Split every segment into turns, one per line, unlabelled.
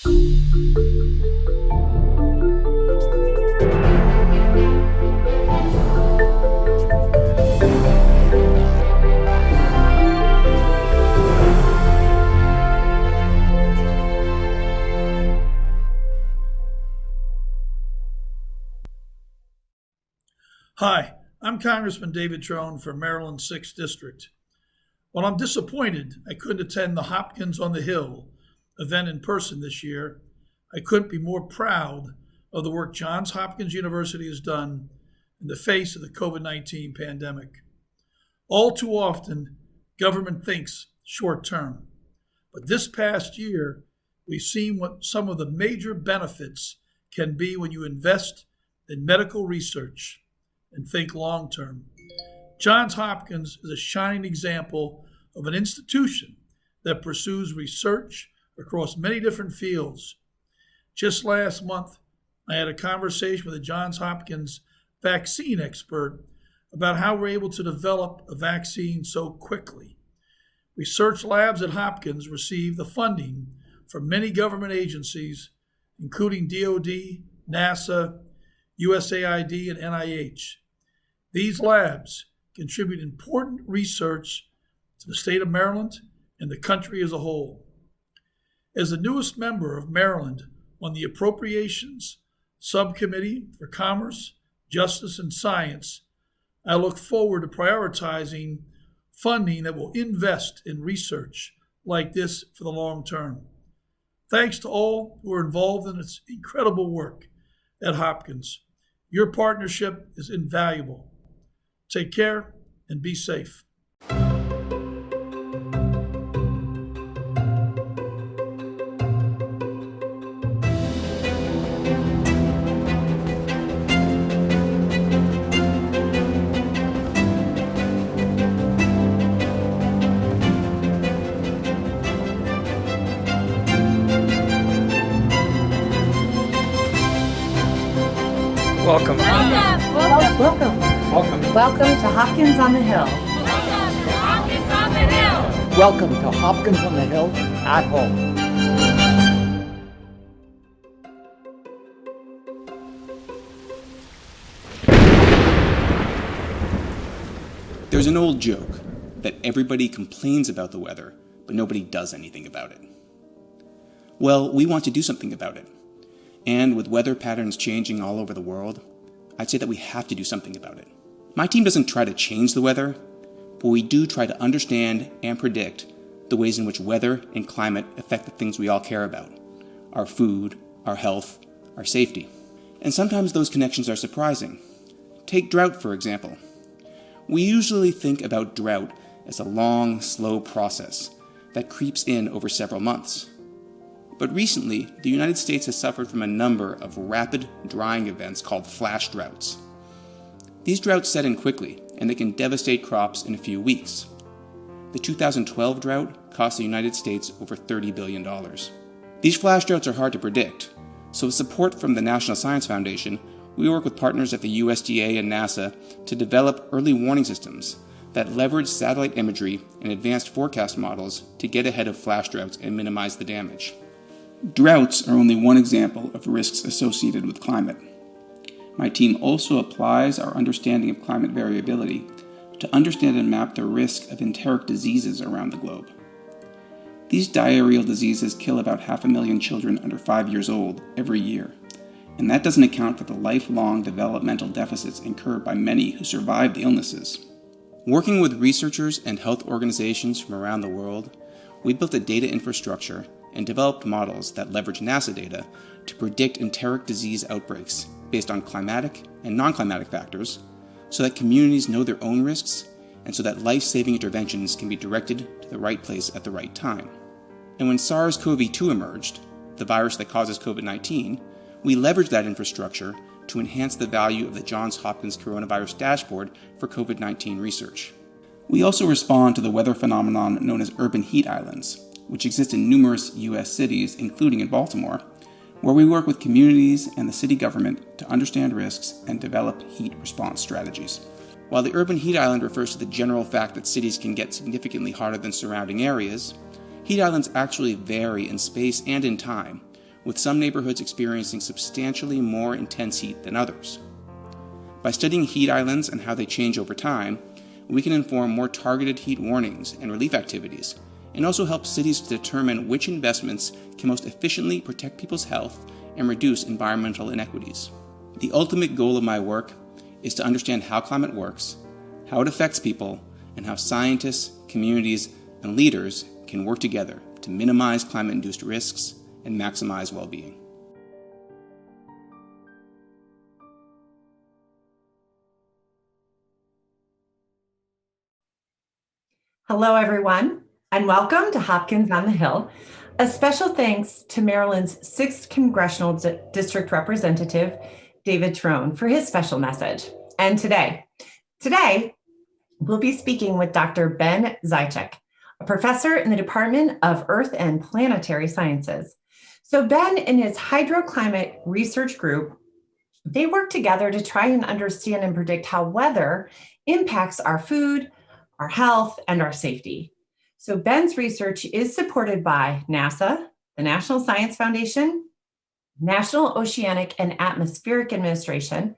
Hi, I'm Congressman David Trone from Maryland's 6th District. While I'm disappointed I couldn't attend the Hopkins on the Hill event in person this year, I couldn't be more proud of the work Johns Hopkins University has done in the face of the COVID-19 pandemic. All too often, government thinks short term, but this past year, we've seen what some of the major benefits can be when you invest in medical research and think long term. Johns Hopkins is a shining example of an institution that pursues research across many different fields. Just last month, I had a conversation with a Johns Hopkins vaccine expert about how we're able to develop a vaccine so quickly. Research labs at Hopkins receive the funding from many government agencies, including DoD, NASA, USAID, and NIH. These labs contribute important research to the state of Maryland and the country as a whole. As the newest member of Maryland on the Appropriations Subcommittee for Commerce, Justice, and Science, I look forward to prioritizing funding that will invest in research like this for the long term. Thanks to all who are involved in this incredible work at Hopkins. Your partnership is invaluable. Take care and be safe.
Welcome.
Welcome to Hopkins on the Hill.
Welcome to Hopkins on the Hill at home.
There's an old joke that everybody complains about the weather, but nobody does anything about it. Well, we want to do something about it. And with weather patterns changing all over the world, I'd say that we have to do something about it. My team doesn't try to change the weather, but we do try to understand and predict the ways in which weather and climate affect the things we all care about: our food, our health, our safety. And sometimes those connections are surprising. Take drought, for example. We usually think about drought as a long, slow process that creeps in over several months. But recently, the United States has suffered from a number of rapid drying events called flash droughts. These droughts set in quickly, and they can devastate crops in a few weeks. The 2012 drought cost the United States over $30 billion. These flash droughts are hard to predict, so with support from the National Science Foundation, we work with partners at the USDA and NASA to develop early warning systems that leverage satellite imagery and advanced forecast models to get ahead of flash droughts and minimize the damage. Droughts are only one example of risks associated with climate. My team also applies our understanding of climate variability to understand and map the risk of enteric diseases around the globe. These diarrheal diseases kill about 500,000 children under 5 years old every year, and that doesn't account for the lifelong developmental deficits incurred by many who survive the illnesses. Working with researchers and health organizations from around the world, we built a data infrastructure and developed models that leverage NASA data to predict enteric disease outbreaks based on climatic and non-climatic factors, so that communities know their own risks and so that life-saving interventions can be directed to the right place at the right time. And when SARS-CoV-2 emerged, the virus that causes COVID-19, we leveraged that infrastructure to enhance the value of the Johns Hopkins Coronavirus Dashboard for COVID-19 research. We also respond to the weather phenomenon known as urban heat islands, which exist in numerous U.S. cities, including in Baltimore, where we work with communities and the city government to understand risks and develop heat response strategies. While the urban heat island refers to the general fact that cities can get significantly hotter than surrounding areas, heat islands actually vary in space and in time, with some neighborhoods experiencing substantially more intense heat than others. By studying heat islands and how they change over time, we can inform more targeted heat warnings and relief activities, and also help cities to determine which investments can most efficiently protect people's health and reduce environmental inequities. The ultimate goal of my work is to understand how climate works, how it affects people, and how scientists, communities, and leaders can work together to minimize climate-induced risks and maximize well-being.
Hello, everyone, and welcome to Hopkins on the Hill. A special thanks to Maryland's 6th Congressional District Representative, David Trone, for his special message. And today, we'll be speaking with Dr. Ben Zaitchik, a professor in the Department of Earth and Planetary Sciences. So Ben and his hydroclimate research group, they work together to try and understand and predict how weather impacts our food, our health, and our safety. So Ben's research is supported by NASA, the National Science Foundation, National Oceanic and Atmospheric Administration,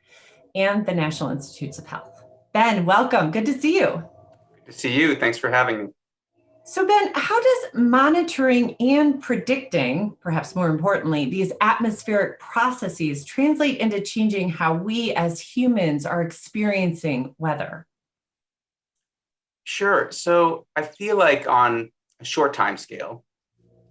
and the National Institutes of Health. Ben, welcome. Good to see you.
Good to see you. Thanks for having me.
So Ben, how does monitoring and predicting, perhaps more importantly, these atmospheric processes translate into changing how we as humans are experiencing weather?
Sure. So I feel like on a short time scale,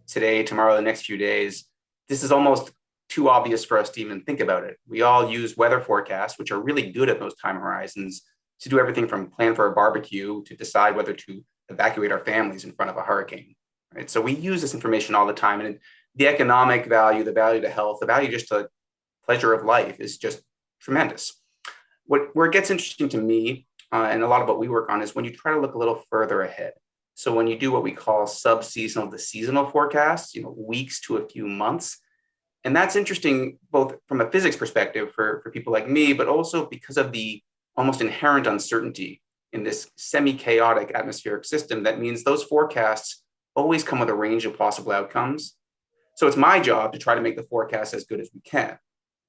today, tomorrow, the next few days, this is almost too obvious for us to even think about it. We all use weather forecasts, which are really good at those time horizons, to do everything from plan for a barbecue to decide whether to evacuate our families in front of a hurricane. Right? So we use this information all the time. And the economic value, the value to health, the value just to pleasure of life is just tremendous. Where it gets interesting to me, and a lot of what we work on, is when you try to look a little further ahead. So when you do what we call sub-seasonal to seasonal forecasts, weeks to a few months. And that's interesting both from a physics perspective for people like me, but also because of the almost inherent uncertainty in this semi-chaotic atmospheric system. That means those forecasts always come with a range of possible outcomes. So it's my job to try to make the forecast as good as we can.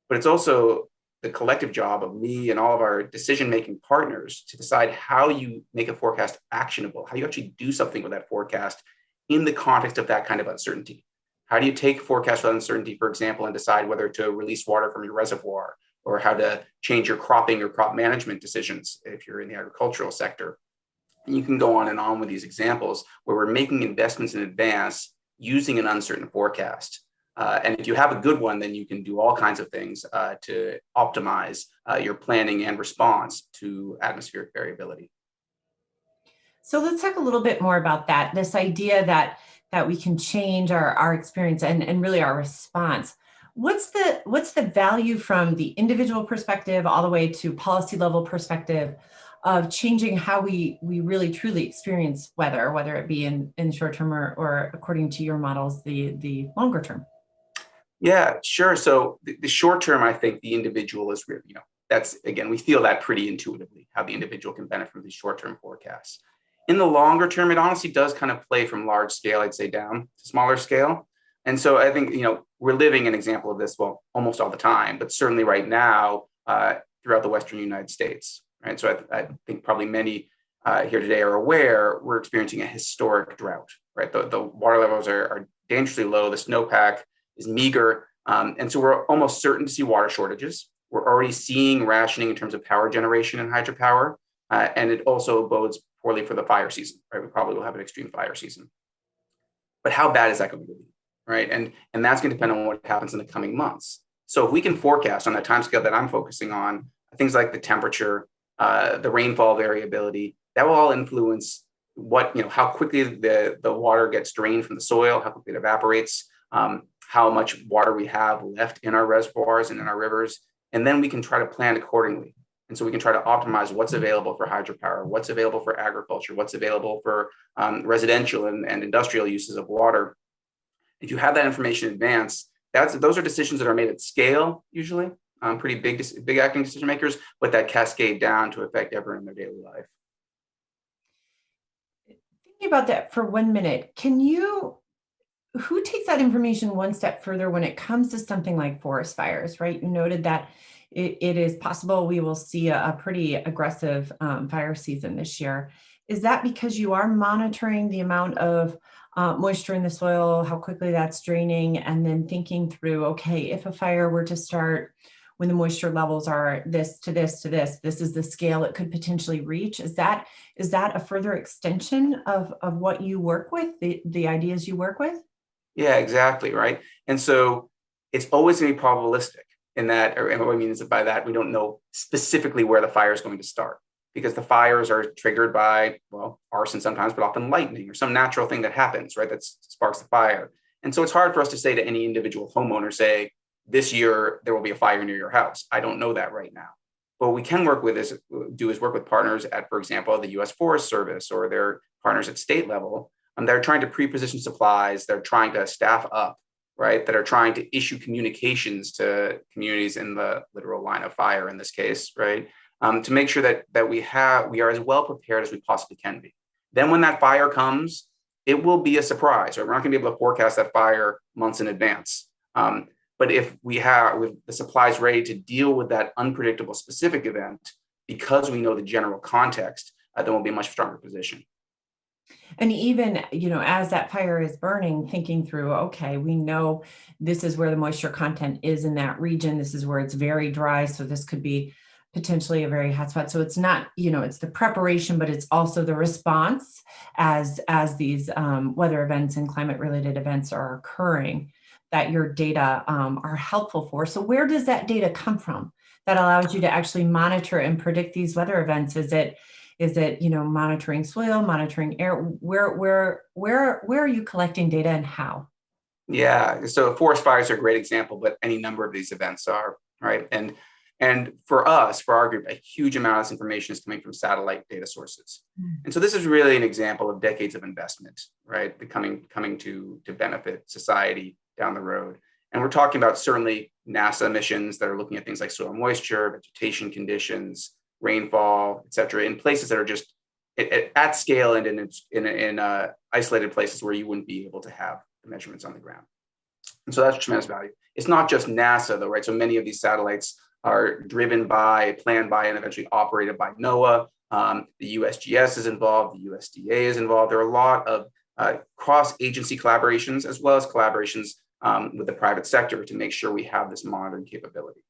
But it's also the collective job of me and all of our decision-making partners to decide how you make a forecast actionable, how you actually do something with that forecast in the context of that kind of uncertainty. How do you take forecast with uncertainty, for example, and decide whether to release water from your reservoir, or how to change your cropping or crop management decisions if you're in the agricultural sector? And you can go on with these examples where we're making investments in advance using an uncertain forecast. And if you have a good one, then you can do all kinds of things to optimize your planning and response to atmospheric variability.
So let's talk a little bit more about that, this idea that we can change our experience and really our response. What's the value from the individual perspective all the way to policy level perspective of changing how we really truly experience weather, whether it be in the short term or according to your models, the longer term?
Yeah, sure. So the short term, I think the individual is really, that's, again, we feel that pretty intuitively, how the individual can benefit from these short term forecasts. In the longer term, it honestly does kind of play from large scale, I'd say, down to smaller scale. And so I think, we're living an example of this, well, almost all the time, but certainly right now throughout the Western United States, right? So I think probably many here today are aware we're experiencing a historic drought, right? The water levels are dangerously low. The snowpack is meager. And so we're almost certain to see water shortages. We're already seeing rationing in terms of power generation and hydropower. And it also bodes poorly for the fire season, right? We probably will have an extreme fire season. But how bad is that going to be, right? And that's going to depend on what happens in the coming months. So if we can forecast on that timescale that I'm focusing on, things like the temperature, the rainfall variability, that will all influence how quickly the water gets drained from the soil, how quickly it evaporates, how much water we have left in our reservoirs and in our rivers. And then we can try to plan accordingly. And so we can try to optimize what's available for hydropower, what's available for agriculture, what's available for residential and industrial uses of water. If you have that information in advance, those are decisions that are made at scale, usually, pretty big acting decision makers, but that cascade down to affect everyone in their daily life.
Thinking about that for 1 minute, can you who takes that information one step further when it comes to something like forest fires, right? You noted that it is possible we will see a pretty aggressive fire season this year. Is that because you are monitoring the amount of moisture in the soil, how quickly that's draining, and then thinking through, okay, if a fire were to start when the moisture levels are this to this to this is the scale it could potentially reach? Is that a further extension of what you work with, the ideas you work with?
Yeah, exactly, right. And so it's always going to be probabilistic in that, and what I mean is by that, we don't know specifically where the fire is going to start because the fires are triggered by, well, arson sometimes, but often lightning or some natural thing that happens, right, that sparks the fire. And so it's hard for us to say to any individual homeowner, say, this year there will be a fire near your house. I don't know that right now. But what we can work with is work with partners at, for example, the U.S. Forest Service or their partners at state level. They're trying to pre-position supplies. They're trying to staff up, right? That are trying to issue communications to communities in the literal line of fire in this case, right? To make sure that we are as well prepared as we possibly can be. Then when that fire comes, it will be a surprise, right? We're not going to be able to forecast that fire months in advance. But if we have with the supplies ready to deal with that unpredictable specific event, because we know the general context, then we'll be in a much stronger position.
And even, as that fire is burning, thinking through, okay, we know this is where the moisture content is in that region. This is where it's very dry. So this could be potentially a very hot spot. So it's not, it's the preparation, but it's also the response as these weather events and climate related events are occurring that your data are helpful for. So where does that data come from that allows you to actually monitor and predict these weather events? Is it monitoring soil, monitoring air? Where are you collecting data and how?
Yeah, so forest fires are a great example, but any number of these events are, right? And for us, for our group, a huge amount of this information is coming from satellite data sources. And so this is really an example of decades of investment, right? Coming to benefit society down the road. And we're talking about certainly NASA missions that are looking at things like soil moisture, vegetation conditions, rainfall, et cetera, in places that are just at scale and in isolated places where you wouldn't be able to have the measurements on the ground. And so that's tremendous value. It's not just NASA though, right? So many of these satellites are driven by, planned by, and eventually operated by NOAA. The USGS is involved, the USDA is involved. There are a lot of cross-agency collaborations as well as collaborations with the private sector to make sure we have this monitoring capability.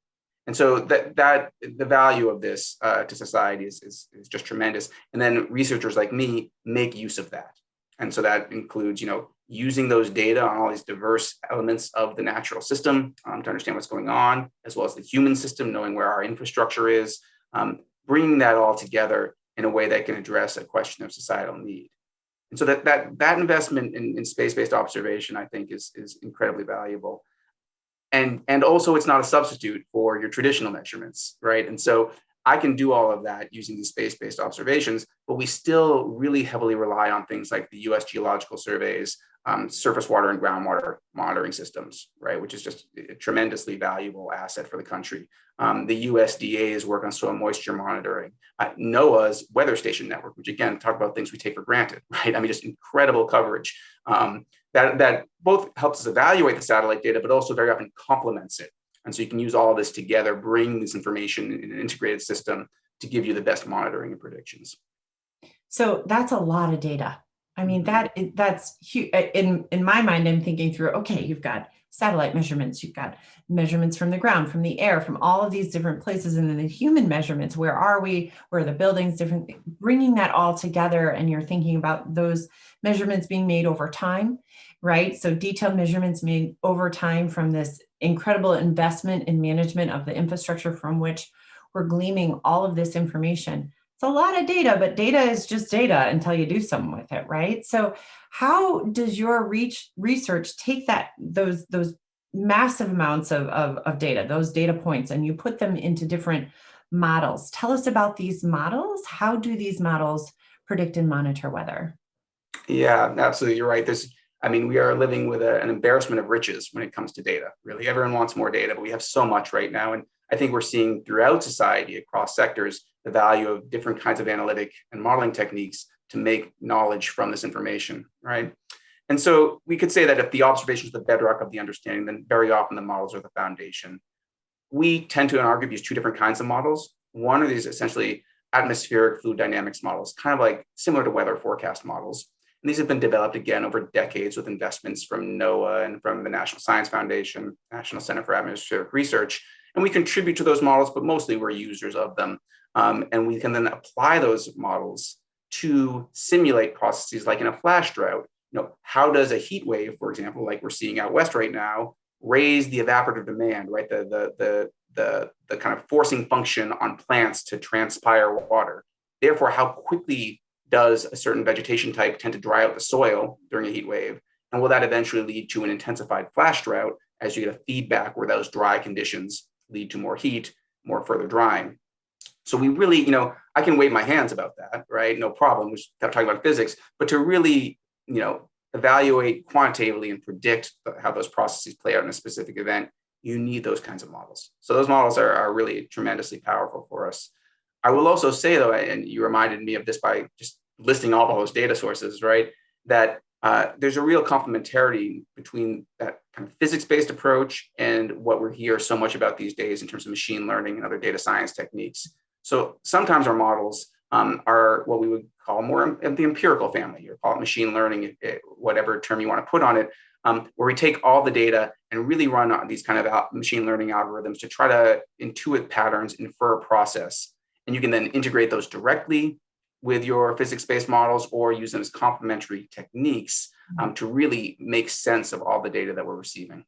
And so that the value of this to society is just tremendous. And then researchers like me make use of that. And so that includes, using those data on all these diverse elements of the natural system to understand what's going on, as well as the human system, knowing where our infrastructure is, bringing that all together in a way that can address a question of societal need. And so that investment in space-based observation, I think, is incredibly valuable. And also, it's not a substitute for your traditional measurements, right? And so I can do all of that using these space-based observations, but we still really heavily rely on things like the U.S. Geological Surveys, surface water and groundwater monitoring systems, right? Which is just a tremendously valuable asset for the country. The USDA's work on soil moisture monitoring, NOAA's weather station network, which again, talk about things we take for granted, right? I mean, just incredible coverage. That both helps us evaluate the satellite data, but also very often complements it. And so you can use all of this together, bring this information in an integrated system to give you the best monitoring and predictions.
So that's a lot of data. I mean, that's huge. In my mind, I'm thinking through, okay, you've got satellite measurements, you've got measurements from the ground, from the air, from all of these different places, and then the human measurements. Where are we? Where are the buildings? Different, bringing that all together, and you're thinking about those measurements being made over time, right? So detailed measurements made over time from this incredible investment in management of the infrastructure from which we're gleaming all of this information. It's a lot of data, but data is just data until you do something with it, right? So how does your research take those massive amounts of data, those data points, and you put them into different models? Tell us about these models. How do these models predict and monitor weather?
Yeah, absolutely. You're right. We are living with an embarrassment of riches when it comes to data. Really, everyone wants more data, but we have so much right now. And I think we're seeing throughout society, across sectors, the value of different kinds of analytic and modeling techniques to make knowledge from this information, right? And so we could say that if the observation is the bedrock of the understanding, then very often the models are the foundation. We tend to, in our group, use two different kinds of models. One are these essentially atmospheric fluid dynamics models, kind of like similar to weather forecast models. And these have been developed again over decades with investments from NOAA and from the National Science Foundation, National Center for Atmospheric Research. And we contribute to those models, but mostly we're users of them. And we can then apply those models to simulate processes like in a flash drought. How does a heat wave, for example, like we're seeing out west right now, raise the evaporative demand, right? The kind of forcing function on plants to transpire water. Therefore, how quickly does a certain vegetation type tend to dry out the soil during a heat wave? And will that eventually lead to an intensified flash drought as you get a feedback where those dry conditions lead to more heat, more further drying? So we really, I can wave my hands about that, right? No problem. We're talking about physics, but to really, evaluate quantitatively and predict how those processes play out in a specific event, you need those kinds of models. So those models are really tremendously powerful for us. I will also say, though, and you reminded me of this by just listing all those data sources, right, that there's a real complementarity between that kind of physics-based approach and what we're hearing so much about these days in terms of machine learning and other data science techniques. So sometimes our models are what we would call more of the empirical family, or call it machine learning, whatever term you want to put on it, where we take all the data and really run these kind of machine learning algorithms to try to intuit patterns, infer a process. And you can then integrate those directly with your physics-based models or use them as complementary techniques to really make sense of all the data that we're receiving.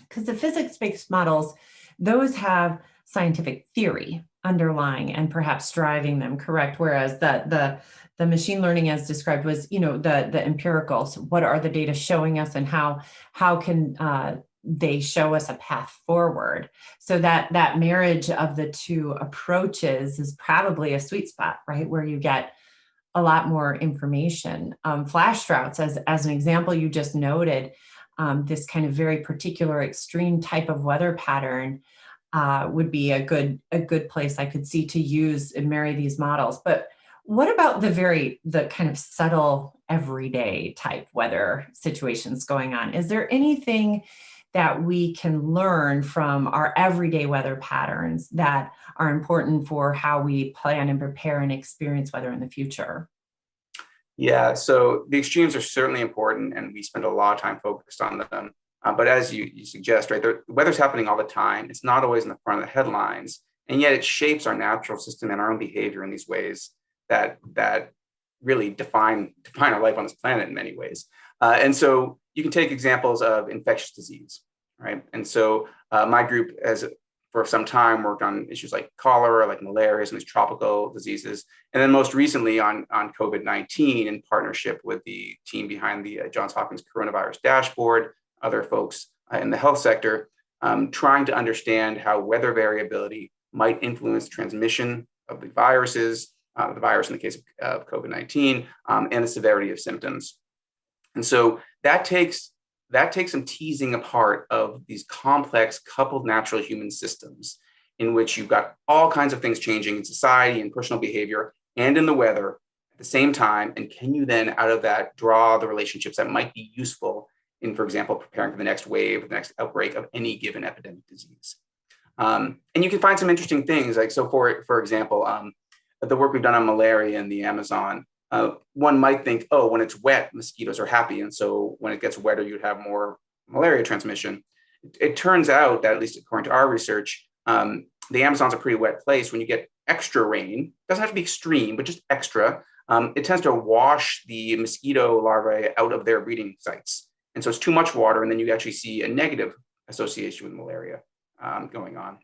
Because the physics-based models, those have scientific theory underlying and perhaps driving them, correct? Whereas the machine learning, as described, was the empirical. So what are the data showing us, and how can they show us a path forward? So that marriage of the two approaches is probably a sweet spot, right, where you get a lot more information. Flash droughts, as an example, you just noted, this kind of very particular extreme type of weather pattern would be a good place I could see to use and marry these models. But what about the kind of subtle everyday type weather situations going on? Is there anything that we can learn from our everyday weather patterns that are important for how we plan and prepare and experience weather in the future?
Yeah, so the extremes are certainly important, and we spend a lot of time focused on them. But as you suggest, right, the weather's happening all the time. It's not always in the front of the headlines, and yet it shapes our natural system and our own behavior in these ways that really define our life on this planet in many ways. And so you can take examples of infectious disease, right? And so my group has, for some time, worked on issues like cholera, like malaria, some of these tropical diseases, and then most recently on COVID-19 in partnership with the team behind the Johns Hopkins coronavirus dashboard, other folks in the health sector, trying to understand how weather variability might influence transmission of the viruses, the virus in the case of COVID-19, and the severity of symptoms. And so that takes some teasing apart of these complex coupled natural human systems in which you've got all kinds of things changing in society and personal behavior and in the weather at the same time. And can you then out of that draw the relationships that might be useful in, for example, preparing for the next wave, the next outbreak of any given epidemic disease? And you can find some interesting things. Like, so for example, the work we've done on malaria in the Amazon, one might think, oh, when it's wet, mosquitoes are happy. And so when it gets wetter, you'd have more malaria transmission. It turns out that, at least according to our research, the Amazon's a pretty wet place. When you get extra rain, doesn't have to be extreme, but just extra, it tends to wash the mosquito larvae out of their breeding sites. And so it's too much water, and then you actually see a negative association with malaria going on.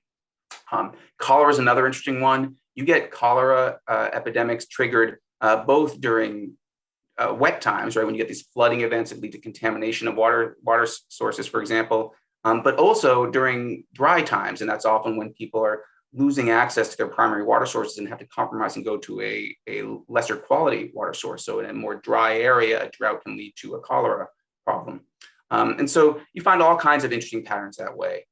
Cholera is another interesting one. You get cholera epidemics triggered both during wet times, right, when you get these flooding events that lead to contamination of water sources, for example, but also during dry times. And that's often when people are losing access to their primary water sources and have to compromise and go to a lesser quality water source. So in a more dry area, a drought can lead to a cholera problem. And so you find all kinds of interesting patterns that way.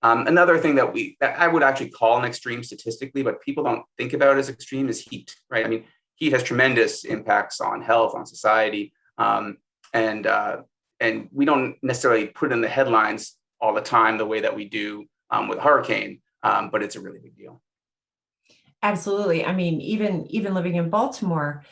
Another thing that I would actually call an extreme statistically, but people don't think about as extreme, is heat, right? I mean, heat has tremendous impacts on health, on society. and we don't necessarily put it in the headlines all the time the way that we do with hurricane, but it's a really big deal.
Absolutely. I mean, even living in Baltimore,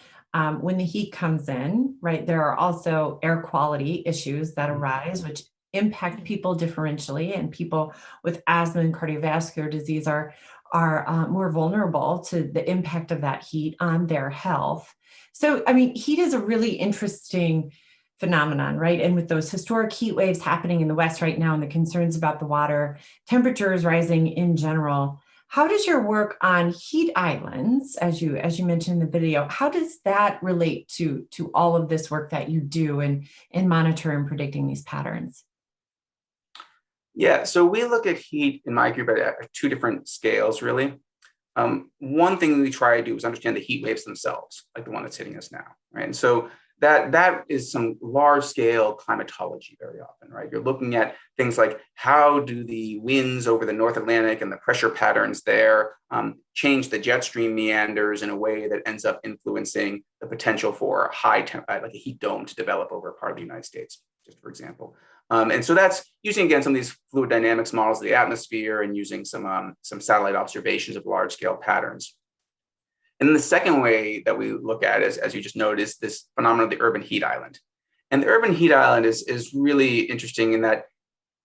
when the heat comes in, right, there are also air quality issues that arise, which impact people differentially, and people with asthma and cardiovascular disease are more vulnerable to the impact of that heat on their health. So, I mean, heat is a really interesting phenomenon, right? And with those historic heat waves happening in the West right now, and the concerns about the water, temperatures rising in general, how does your work on heat islands, as you mentioned in the video, how does that relate to all of this work that you do in monitor and predicting these patterns?
Yeah, so we look at heat in my group at two different scales, really. One thing we try to do is understand the heat waves themselves, like the one that's hitting us now, right? And so that is some large scale climatology very often, right? You're looking at things like how do the winds over the North Atlantic and the pressure patterns there change the jet stream meanders in a way that ends up influencing the potential for like a heat dome to develop over a part of the United States, just for example. And so that's using, again, some of these fluid dynamics models of the atmosphere and using some satellite observations of large scale patterns. And then the second way that we look at is, as you just noted, is this phenomenon of the urban heat island. And the urban heat island is really interesting in that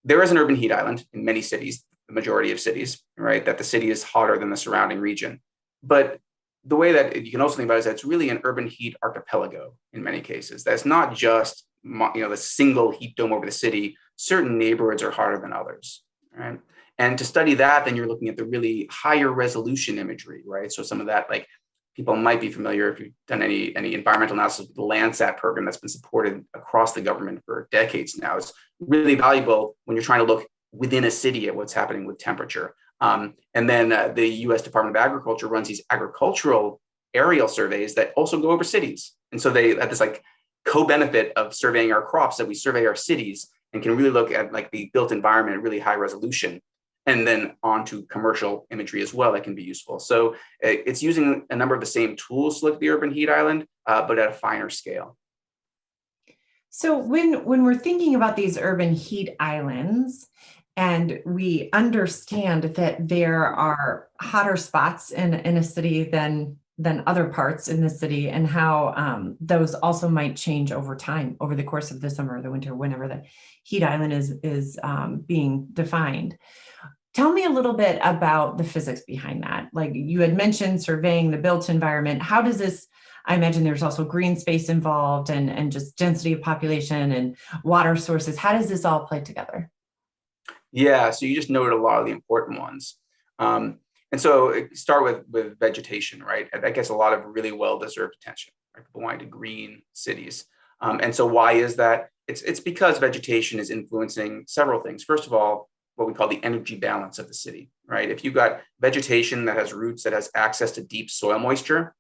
there is an urban heat island in many cities, the majority of cities, right? That the city is hotter than the surrounding region. But the way that you can also think about it is that it's really an urban heat archipelago in many cases. That's not just the single heat dome over the city. Certain neighborhoods are hotter than others, right? And to study that, then you're looking at the really higher resolution imagery, right? So some of that, like people might be familiar if you've done any environmental analysis of the Landsat program that's been supported across the government for decades now. It's really valuable when you're trying to look within a city at what's happening with temperature. And then the US Department of Agriculture runs these agricultural aerial surveys that also go over cities. And so they have this like co-benefit of surveying our crops, that we survey our cities and can really look at like the built environment at really high resolution, and then onto commercial imagery as well that can be useful. So it's using a number of the same tools to look at the urban heat island, but at a finer scale.
So when we're thinking about these urban heat islands, and we understand that there are hotter spots in a city than other parts in the city, and how those also might change over time, over the course of the summer or the winter, whenever the heat island is being defined. Tell me a little bit about the physics behind that. Like you had mentioned surveying the built environment. How does this, I imagine there's also green space involved and just density of population and water sources. How does this all play together?
Yeah, so you just noted a lot of the important ones. And so start with vegetation, right? That gets a lot of really well-deserved attention, right? People wanting to green cities. And so why is that? It's because vegetation is influencing several things. First of all, what we call the energy balance of the city, right? If you've got vegetation that has roots, that has access to deep soil moisture,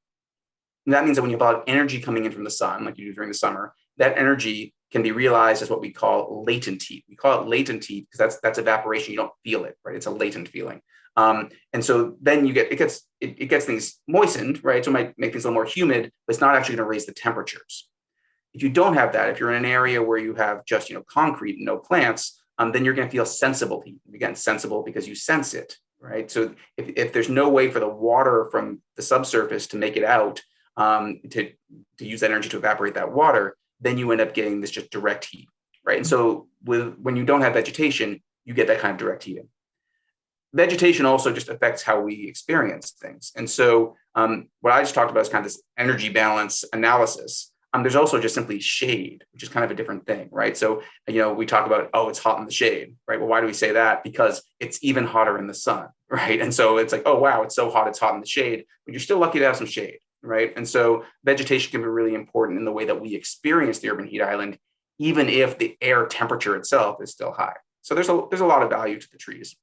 that means that when you have a lot of energy coming in from the sun, like you do during the summer, that energy can be realized as what we call latent heat. We call it latent heat because that's evaporation. You don't feel it, right? It's a latent feeling. And so then it gets things moistened, right? So it might make things a little more humid, but it's not actually going to raise the temperatures. If you don't have that, if you're in an area where you have just concrete and no plants, then you're going to feel sensible heat. Again, sensible because you sense it, right? So if there's no way for the water from the subsurface to make it out, to use that energy to evaporate that water, then you end up getting this just direct heat, right? And so when you don't have vegetation, you get that kind of direct heating. Vegetation also just affects how we experience things. And so what I just talked about is kind of this energy balance analysis. There's also just simply shade, which is kind of a different thing, right? So, we talk about, oh, it's hot in the shade, right? Well, why do we say that? Because it's even hotter in the sun, right? And so it's like, oh, wow, it's so hot, it's hot in the shade, but you're still lucky to have some shade, right? And so vegetation can be really important in the way that we experience the urban heat island, even if the air temperature itself is still high. So there's a lot of value to the trees.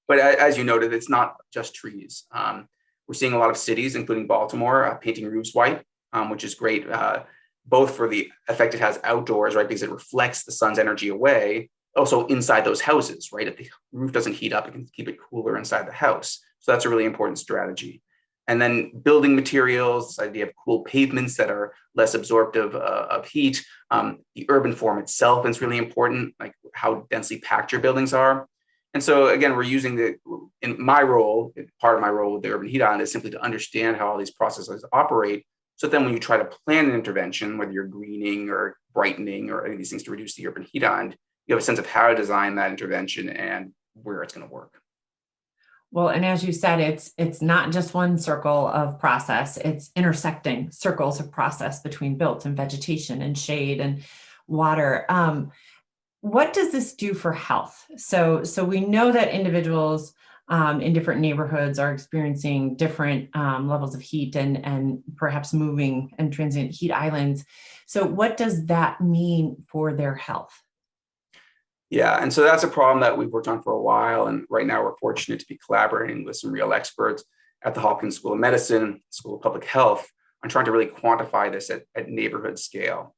But as you noted, it's not just trees. We're seeing a lot of cities, including Baltimore, painting roofs white, which is great, both for the effect it has outdoors, right, because it reflects the sun's energy away, also inside those houses, right? If the roof doesn't heat up, it can keep it cooler inside the house. So that's a really important strategy. And then building materials, this idea of cool pavements that are less absorptive of heat. The urban form itself is really important, like how densely packed your buildings are. And so again, we're using in my role, part of my role with the Urban Heat Island is simply to understand how all these processes operate. So then when you try to plan an intervention, whether you're greening or brightening or any of these things to reduce the urban heat island, you have a sense of how to design that intervention and where it's going to work.
Well, and as you said, it's not just one circle of process, it's intersecting circles of process between built and vegetation and shade and water. What does this do for health? So we know that individuals in different neighborhoods are experiencing different levels of heat and perhaps moving and transient heat islands. So what does that mean for their health?
Yeah, and so that's a problem that we've worked on for a while. And right now we're fortunate to be collaborating with some real experts at the Hopkins School of Medicine, School of Public Health, on trying to really quantify this at neighborhood scale.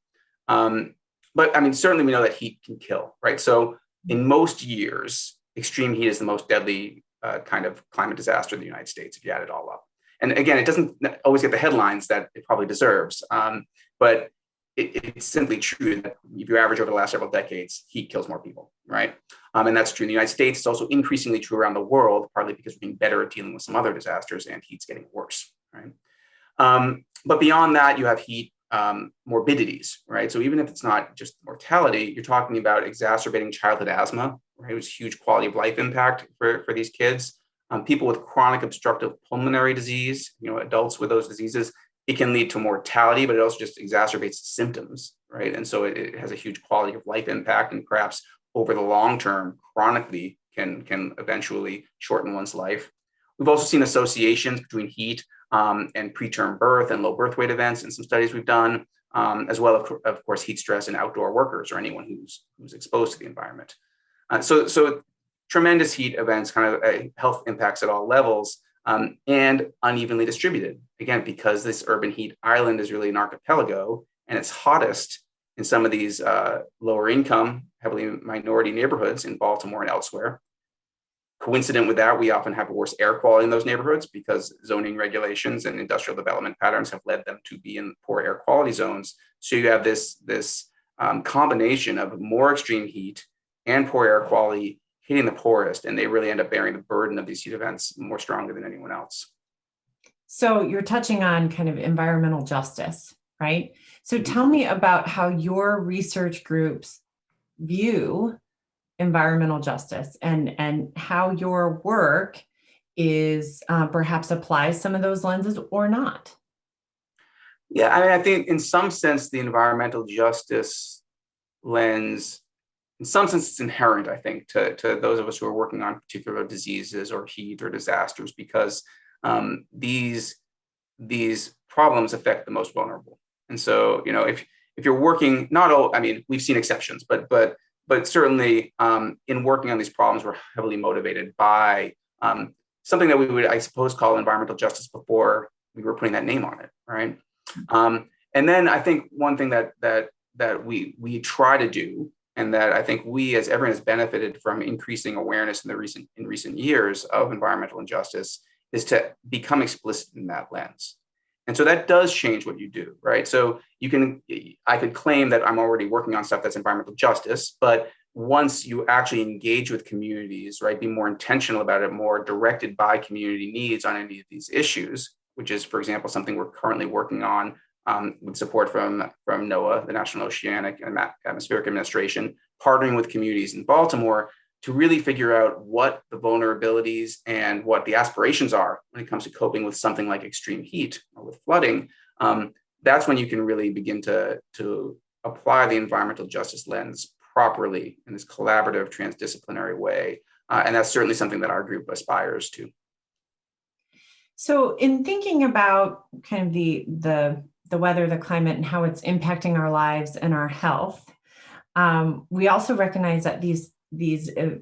But I mean, certainly we know that heat can kill, right? So in most years, extreme heat is the most deadly kind of climate disaster in the United States, if you add it all up. And again, it doesn't always get the headlines that it probably deserves, but it's simply true that if you average over the last several decades, heat kills more people, right? And that's true in the United States. It's also increasingly true around the world, partly because we're getting better at dealing with some other disasters and heat's getting worse, right? But beyond that, you have heat morbidities, right? So even if it's not just mortality, you're talking about exacerbating childhood asthma, right? Which is huge quality of life impact for these kids. People with chronic obstructive pulmonary disease, adults with those diseases, it can lead to mortality, but it also just exacerbates symptoms, right? And so it has a huge quality of life impact, and perhaps over the long term, chronically can eventually shorten one's life. We've also seen associations between heat and preterm birth and low birth weight events in some studies we've done, as well as, of course, heat stress in outdoor workers or anyone who's exposed to the environment. So tremendous heat events, kind of health impacts at all levels, and unevenly distributed. Again, because this urban heat island is really an archipelago, and it's hottest in some of these lower income, heavily minority neighborhoods in Baltimore and elsewhere. Coincident with that, we often have worse air quality in those neighborhoods because zoning regulations and industrial development patterns have led them to be in poor air quality zones. So you have this combination of more extreme heat and poor air quality hitting the poorest, and they really end up bearing the burden of these heat events more strongly than anyone else.
So you're touching on kind of environmental justice, right? So tell me about how your research groups view environmental justice and how your work is perhaps applies some of those lenses or not.
Yeah, I mean, I think in some sense, the environmental justice lens, in some sense, it's inherent, I think, to those of us who are working on particular diseases or heat or disasters, because these problems affect the most vulnerable. And so, if you're working, not all, I mean, we've seen exceptions, but certainly in working on these problems, we're heavily motivated by something that we would, I suppose, call environmental justice before we were putting that name on it, right? And then I think one thing that we try to do, and that I think we as everyone has benefited from increasing awareness in recent years of environmental injustice, is to become explicit in that lens. And so that does change what you do, right? So I could claim that I'm already working on stuff that's environmental justice, but once you actually engage with communities, right, be more intentional about it, more directed by community needs on any of these issues, which is, for example, something we're currently working on with support from NOAA, the National Oceanic and Atmospheric Administration, partnering with communities in Baltimore to really figure out what the vulnerabilities and what the aspirations are when it comes to coping with something like extreme heat or with flooding. That's when you can really begin to apply the environmental justice lens properly in this collaborative, transdisciplinary way. And that's certainly something that our group aspires to.
So in thinking about kind of the weather, the climate, and how it's impacting our lives and our health, we also recognize that these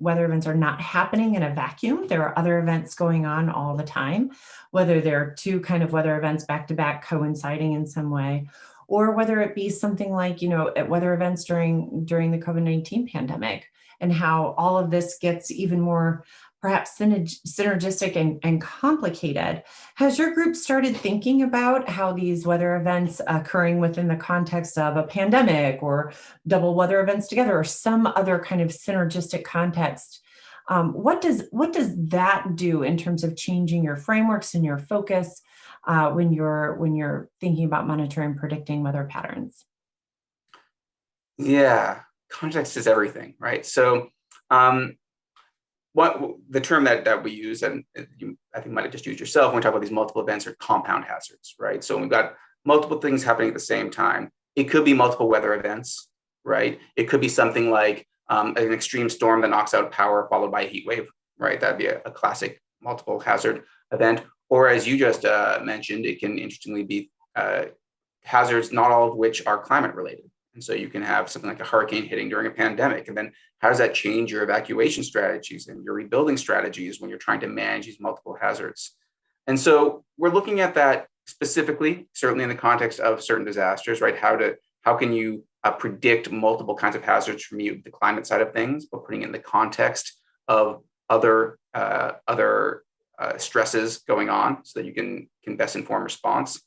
weather events are not happening in a vacuum. There are other events going on all the time, whether they're two kind of weather events back to back coinciding in some way, or whether it be something like, weather events during the COVID-19 pandemic, and how all of this gets even more perhaps synergistic and complicated. Has your group started thinking about how these weather events occurring within the context of a pandemic or double weather events together or some other kind of synergistic context? What does that do in terms of changing your frameworks and your focus when you're thinking about monitoring and predicting weather patterns?
Yeah, context is everything, right? So, what the term that we use, and you, I think, might have just used yourself when we talk about these multiple events, are compound hazards, right? So we've got multiple things happening at the same time. It could be multiple weather events, right? It could be something like an extreme storm that knocks out power followed by a heat wave, right? That'd be a classic multiple hazard event. Or as you just mentioned, it can interestingly be hazards, not all of which are climate related. And so you can have something like a hurricane hitting during a pandemic. And then how does that change your evacuation strategies and your rebuilding strategies when you're trying to manage these multiple hazards? And so we're looking at that specifically, certainly in the context of certain disasters, right? How can you predict multiple kinds of hazards from the climate side of things, but putting it in the context of other stresses going on so that you can best inform response.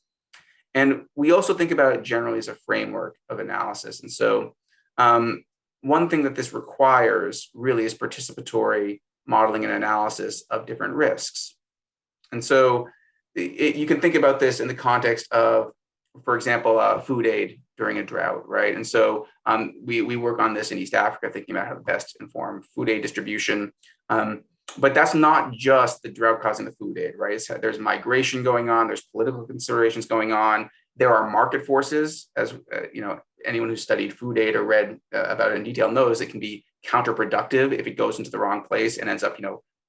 And we also think about it generally as a framework of analysis. And so one thing that this requires really is participatory modeling and analysis of different risks. And so you can think about this in the context of, for example, food aid during a drought, right? And so we work on this in East Africa, thinking about how to best inform food aid distribution. But that's not just the drought causing the food aid, right? There's migration going on, there's political considerations going on. There are market forces, as anyone who's studied food aid or read about it in detail knows it can be counterproductive if it goes into the wrong place and ends up,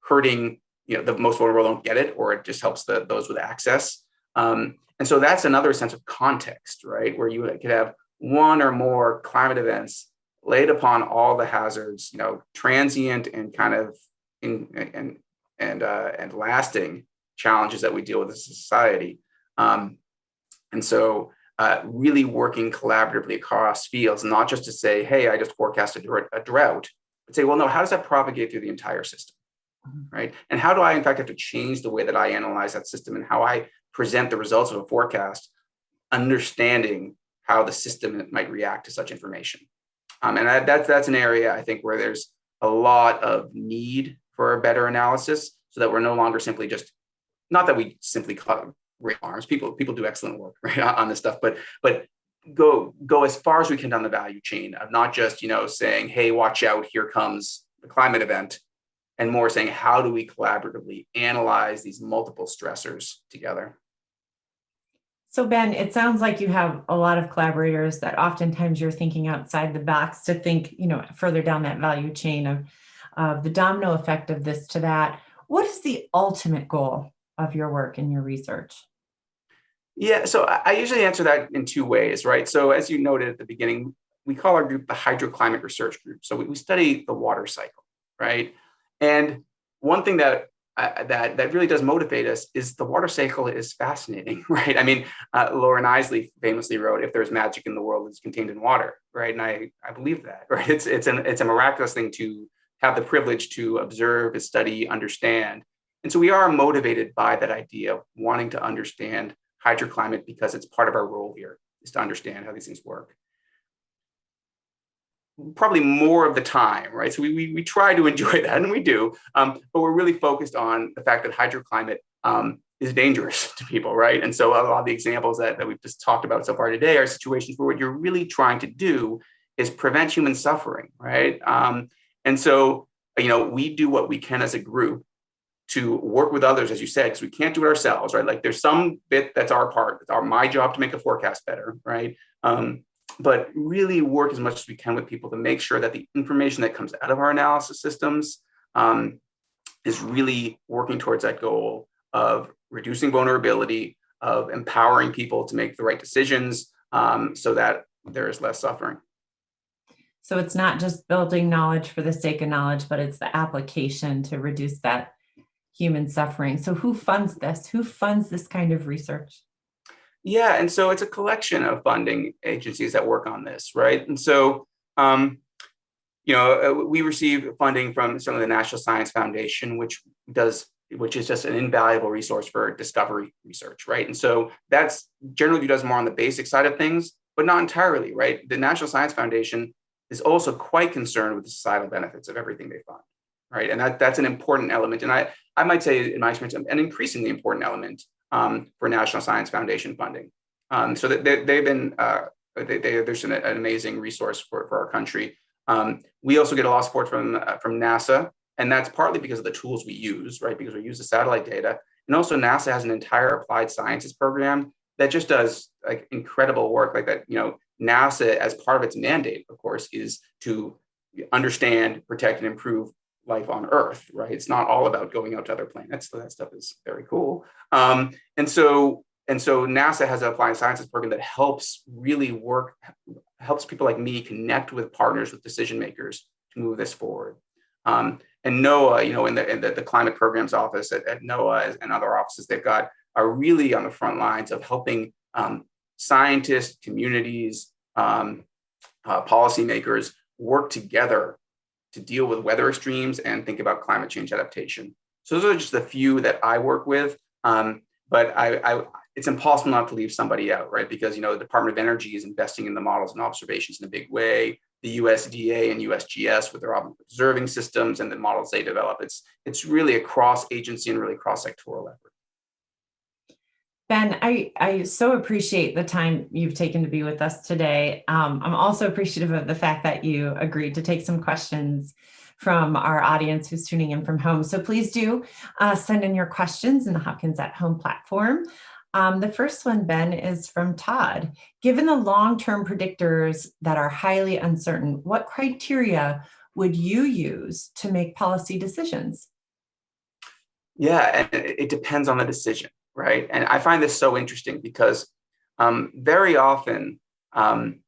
hurting, the most vulnerable don't get it, or it just helps those with access. And so that's another sense of context, right? Where you could have one or more climate events laid upon all the hazards, transient and kind of and lasting challenges that we deal with as a society. And so really working collaboratively across fields, not just to say, hey, I just forecasted a drought, but say, well, no, how does that propagate through the entire system, right? And how do I, in fact, have to change the way that I analyze that system and how I present the results of a forecast, understanding how the system might react to such information. And that's an area, I think, where there's a lot of need for a better analysis so that we're no longer simply just, not that we simply raise arms, people do excellent work right on this stuff, but go as far as we can down the value chain of not just, saying, hey, watch out, here comes the climate event, and more saying, how do we collaboratively analyze these multiple stressors together?
So Ben, it sounds like you have a lot of collaborators that oftentimes you're thinking outside the box to think, further down that value chain of the domino effect of this to that. What is the ultimate goal of your work and your research?
Yeah, so I usually answer that in two ways, right? So as you noted at the beginning, we call our group the Hydroclimate Research Group. So we study the water cycle, right? And one thing that really does motivate us is the water cycle is fascinating, right? I mean, Lauren Isley famously wrote, "If there's magic in the world, it's contained in water," right? And I believe that, right? It's a miraculous thing to have the privilege to observe, study, understand. And so we are motivated by that idea of wanting to understand hydroclimate because it's part of our role here, is to understand how these things work. Probably more of the time, right? So we try to enjoy that, and we do, but we're really focused on the fact that hydroclimate is dangerous to people, right? And so a lot of the examples that we've just talked about so far today are situations where what you're really trying to do is prevent human suffering, right? And so, we do what we can as a group to work with others, as you said, because we can't do it ourselves, right? Like there's some bit that's our part, it's my job to make a forecast better, right? But really work as much as we can with people to make sure that the information that comes out of our analysis systems is really working towards that goal of reducing vulnerability, of empowering people to make the right decisions so that there is less suffering.
So it's not just building knowledge for the sake of knowledge, but it's the application to reduce that human suffering. So who funds this? Who funds this kind of research?
Yeah, and so it's a collection of funding agencies that work on this, right? And so, we receive funding from some of the National Science Foundation, which is just an invaluable resource for discovery research, right? And so that's generally does more on the basic side of things, but not entirely, right? The National Science Foundation is also quite concerned with the societal benefits of everything they fund, right? And that's an important element. And I might say, in my experience, an increasingly important element for National Science Foundation funding. So that they've been, there's an amazing resource for our country. We also get a lot of support from NASA, and that's partly because of the tools we use, right? Because we use the satellite data. And also NASA has an entire applied sciences program that just does like incredible work like that. NASA, as part of its mandate, of course, is to understand, protect, and improve life on Earth, right? It's not all about going out to other planets. So that stuff is very cool. And so NASA has an applied sciences program that helps people like me connect with partners, with decision makers to move this forward. And NOAA, in the climate programs office at NOAA and other offices they've got are really on the front lines of helping scientists, communities, policymakers work together to deal with weather extremes and think about climate change adaptation. So those are just a few that I work with. But it's impossible not to leave somebody out, right? Because the Department of Energy is investing in the models and observations in a big way. The USDA and USGS with their observing systems and the models they develop. It's really a cross-agency and really cross-sectoral effort.
Ben, I so appreciate the time you've taken to be with us today. I'm also appreciative of the fact that you agreed to take some questions from our audience who's tuning in from home. So please do send in your questions in the Hopkins at Home platform. The first one, Ben, is from Todd. Given the long-term predictors that are highly uncertain, what criteria would you use to make policy decisions?
Yeah, and it depends on the decision, right? And I find this so interesting because very often when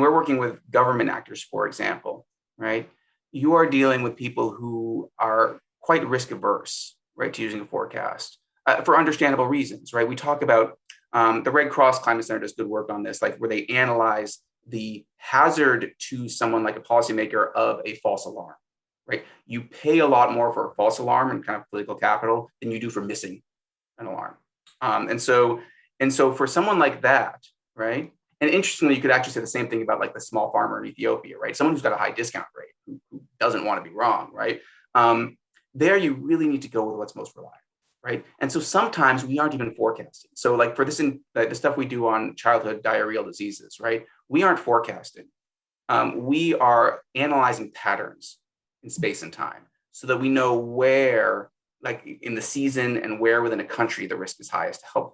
we're working with government actors, for example, right, you are dealing with people who are quite risk averse, right, to using a forecast for understandable reasons, right? We talk about the Red Cross Climate Center does good work on this, like where they analyze the hazard to someone like a policymaker of a false alarm, right? You pay a lot more for a false alarm and kind of political capital than you do for missing an alarm. And so for someone like that, right? And interestingly, you could actually say the same thing about like the small farmer in Ethiopia, right? Someone who's got a high discount rate, who doesn't want to be wrong, right? There you really need to go with what's most reliable, right? And so sometimes we aren't even forecasting. So like for this, the stuff we do on childhood diarrheal diseases, right? We aren't forecasting. We are analyzing patterns in space and time so that we know where, like in the season and where within a country the risk is highest to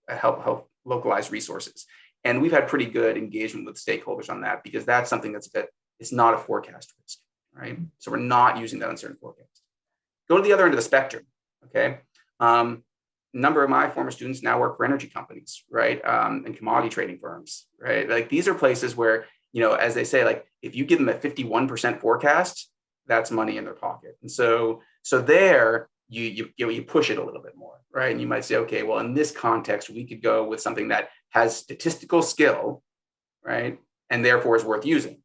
help localize resources. And we've had pretty good engagement with stakeholders on that because that's something it's not a forecast risk, right? So we're not using that uncertain forecast. Go to the other end of the spectrum, okay? A number of my former students now work for energy companies, right? And commodity trading firms, right? Like these are places where, as they say, like if you give them a 51% forecast, that's money in their pocket. And so there you push it a little bit more, right? And you might say, okay, well, in this context, we could go with something that has statistical skill, right? And therefore is worth using.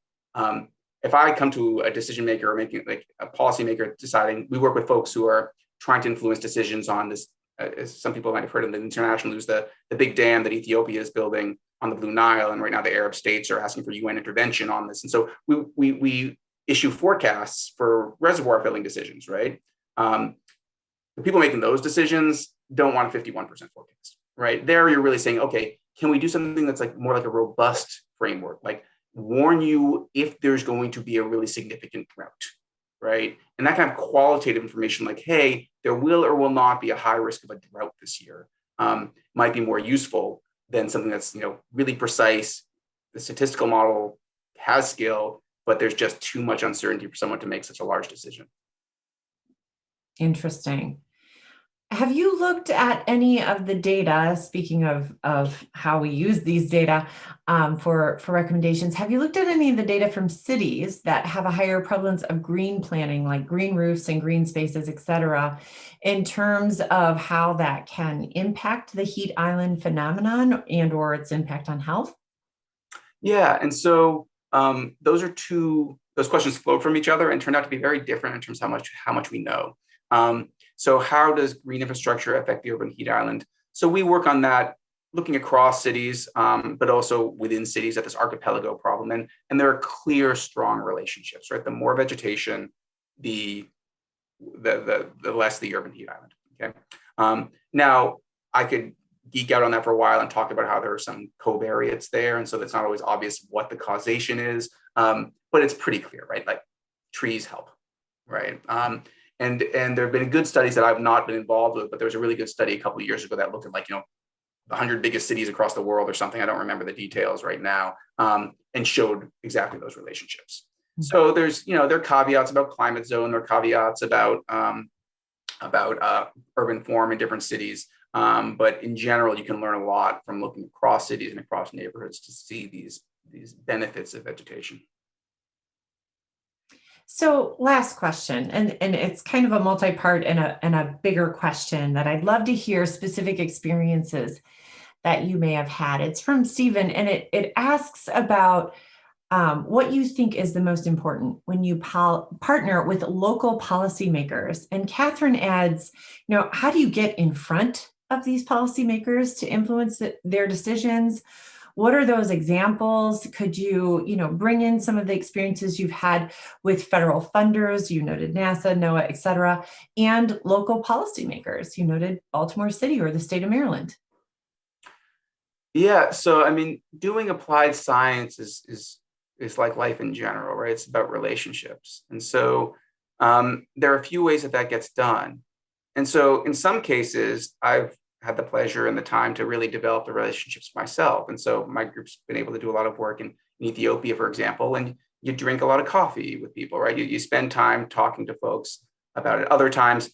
If I come to a decision maker or making like a policymaker deciding, we work with folks who are trying to influence decisions on this. As some people might have heard of the international news, the big dam that Ethiopia is building on the Blue Nile, and right now the Arab states are asking for UN intervention on this. And so we issue forecasts for reservoir filling decisions, right? The people making those decisions don't want a 51% forecast, right? There you're really saying, okay, can we do something that's like more like a robust framework, like warn you if there's going to be a really significant drought, right? And that kind of qualitative information, like, hey, there will or will not be a high risk of a drought this year, might be more useful than something that's really precise. The statistical model has skill, but there's just too much uncertainty for someone to make such a large decision.
Interesting. Have you looked at any of the data, speaking of how we use these data for recommendations, have you looked at any of the data from cities that have a higher prevalence of green planning, like green roofs and green spaces, et cetera, in terms of how that can impact the heat island phenomenon and or its impact on health?
Yeah, and so those are two those questions flowed from each other and turned out to be very different in terms of how much we know. So how does green infrastructure affect the urban heat island? So we work on that, looking across cities, but also within cities at this archipelago problem. And there are clear, strong relationships, right? The more vegetation, the less the urban heat island, okay? Now, I could geek out on that for a while and talk about how there are some covariates there. And so it's not always obvious what the causation is, but it's pretty clear, right? Like trees help, right? And there have been good studies that I've not been involved with, but there was a really good study a couple of years ago that looked at the 100 biggest cities across the world or something. I don't remember the details right now, and showed exactly those relationships. So there's, there are caveats about climate zone, there are caveats about urban form in different cities. But in general, you can learn a lot from looking across cities and across neighborhoods to see these benefits of vegetation.
So last question, and it's kind of a multi-part and a bigger question that I'd love to hear specific experiences that you may have had. It's from Stephen, and it asks about what you think is the most important when you partner with local policymakers. And Catherine adds, how do you get in front of these policymakers to influence their decisions? What are those examples? Could you, bring in some of the experiences you've had with federal funders? You noted NASA, NOAA, et cetera, and local policymakers. You noted Baltimore City or the state of Maryland.
Yeah, so doing applied science is like life in general, right? It's about relationships. And so there are a few ways that gets done. And so in some cases, I've had the pleasure and the time to really develop the relationships myself. And so my group's been able to do a lot of work in Ethiopia, for example, and you drink a lot of coffee with people, right? You spend time talking to folks about it. Other times,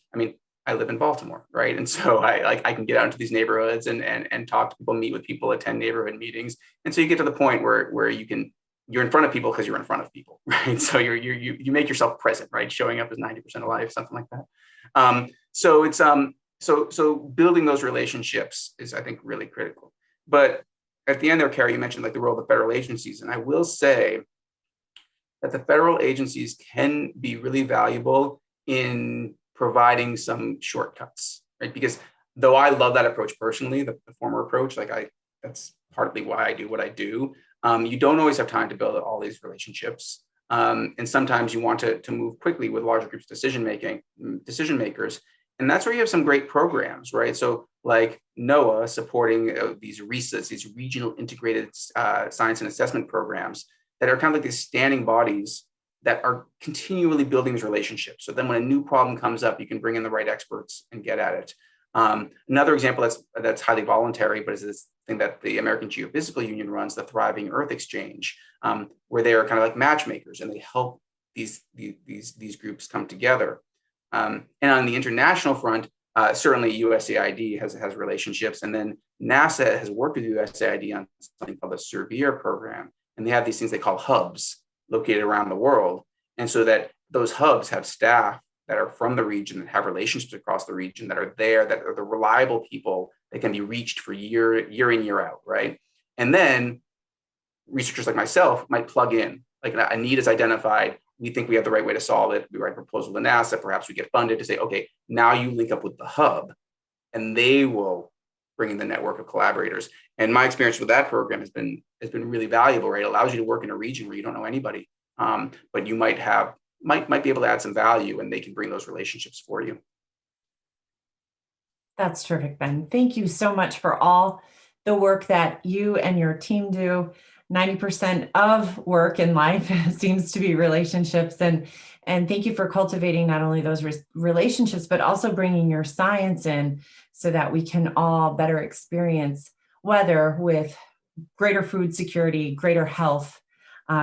I live in Baltimore, right? And so I can get out into these neighborhoods and talk to people, meet with people, attend neighborhood meetings. And so you get to the point where you're in front of people because you're in front of people, right? So you make yourself present, right? Showing up is 90% of life, something like that. So it's so building those relationships is, I think, really critical. But at the end there, Carrie, you mentioned the role of the federal agencies, and I will say that the federal agencies can be really valuable in providing some shortcuts, right? Because though I love that approach personally, the former approach, that's partly why I do what I do. You don't always have time to build all these relationships. And sometimes you want to move quickly with larger groups of decision makers. And that's where you have some great programs, right? So like NOAA supporting these RISAs, these regional integrated science and assessment programs that are kind of like these standing bodies that are continually building these relationships. So then when a new problem comes up, you can bring in the right experts and get at it. Another example that's highly voluntary, but is this thing that the American Geophysical Union runs, the Thriving Earth Exchange, where they are kind of like matchmakers and they help these groups come together. And on the international front, certainly USAID has relationships, and then NASA has worked with USAID on something called the Surveyor program, and they have these things they call hubs located around the world, and so that those hubs have staff that are from the region that have relationships across the region that are there, that are the reliable people that can be reached for year in, year out, right? And then researchers like myself might plug in, like a need is identified. We think we have the right way to solve it. We write a proposal to NASA. Perhaps we get funded to say, okay, now you link up with the hub, and they will bring in the network of collaborators. And my experience with that program has been really valuable, right? It allows you to work in a region where you don't know anybody, but you might be able to add some value, and they can bring those relationships for you.
That's terrific, Ben. Thank you so much for all the work that you and your team do. 90% of work in life seems to be relationships. And thank you for cultivating not only those relationships, but also bringing your science in so that we can all better experience weather with greater food security, greater health,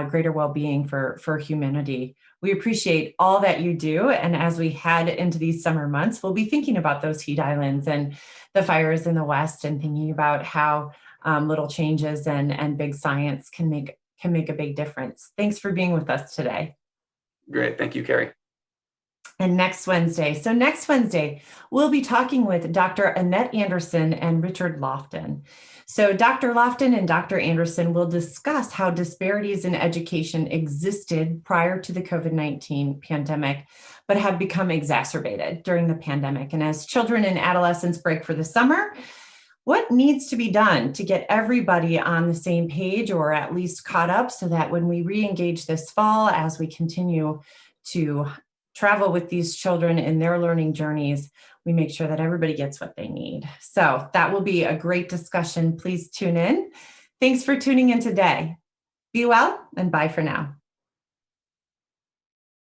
greater well-being for humanity. We appreciate all that you do. And as we head into these summer months, we'll be thinking about those heat islands and the fires in the West, and thinking about how little changes and big science can make a big difference. Thanks for being with us today.
Great. Thank you, Carrie.
and next Wednesday. So next Wednesday, we'll be talking with Dr. Annette Anderson and Richard Lofton. So Dr. Lofton and Dr. Anderson will discuss how disparities in education existed prior to the COVID-19 pandemic, but have become exacerbated during the pandemic. And as children and adolescents break for the summer, what needs to be done to get everybody on the same page or at least caught up so that when we re-engage this fall, as we continue to travel with these children in their learning journeys, we make sure that everybody gets what they need. So that will be a great discussion. Please tune in. Thanks for tuning in today. Be well and bye for now.